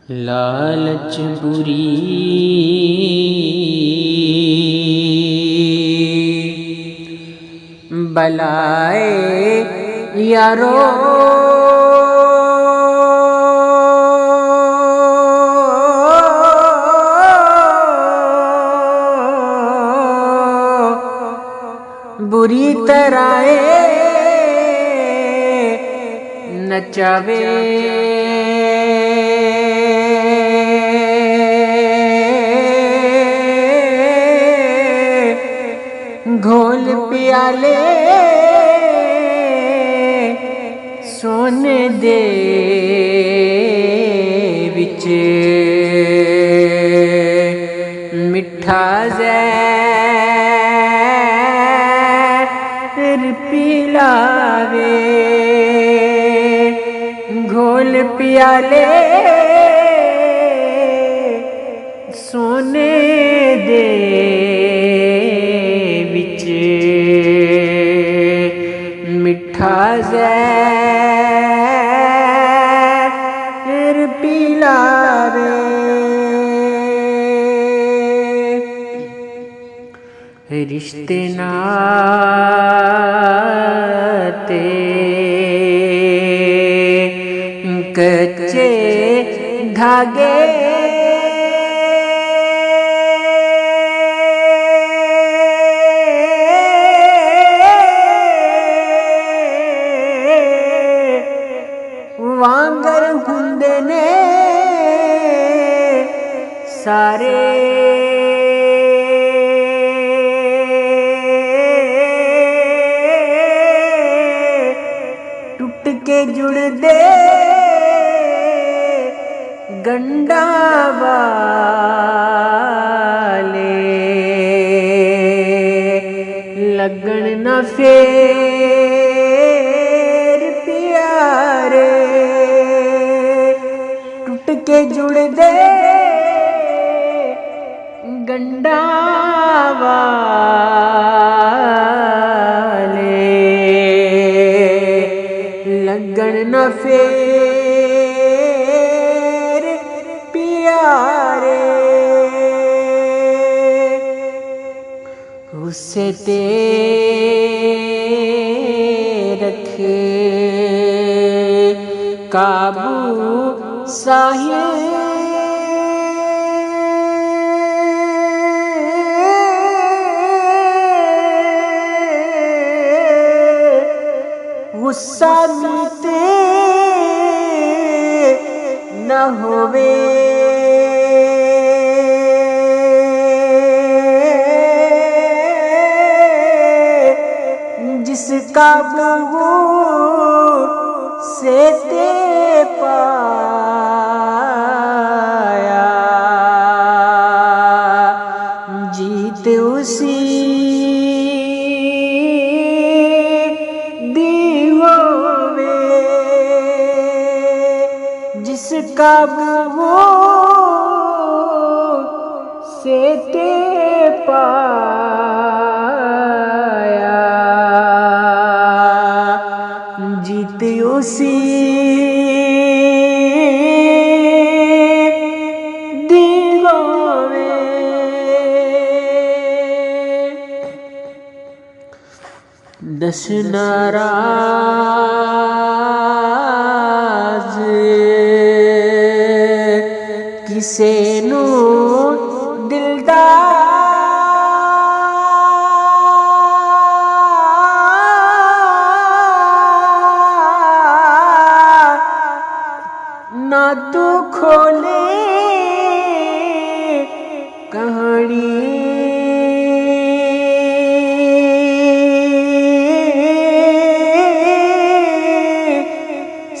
लालच बुरी बलाए यारो, बुरी तरह नचावे घोल प्याले सोने दे विच मिठा ज़हर पिलावे। घोल प्याले सोने दे विच मिठा ज़हर पिलावे। रिश्ते नाते कच्चे धागे वांगर हुंदे ने सारे। टुट के जुड़दे गंडा वाले लगन न फेर प्यारे। टुट के जुड़दे गंडा वाले लगन न फेर प्यारे। उसे ते रख काबू साहिल गुस्सा मीते न होवे। जिसका काबू से ते पाया जीत उसी जिसका वो से ते पाया जीत उसी दीवाने। दस नाराज किसे नू दिलदार ना तू खोले कहानी।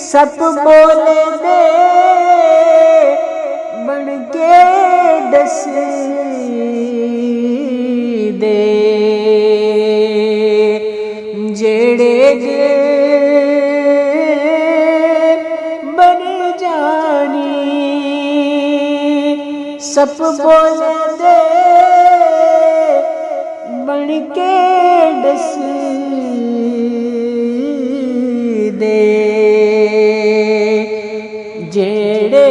सब बोले दे बन के दस दे जेड़े जे बन जानी। सब बोले दे बन के दस दे जेड़े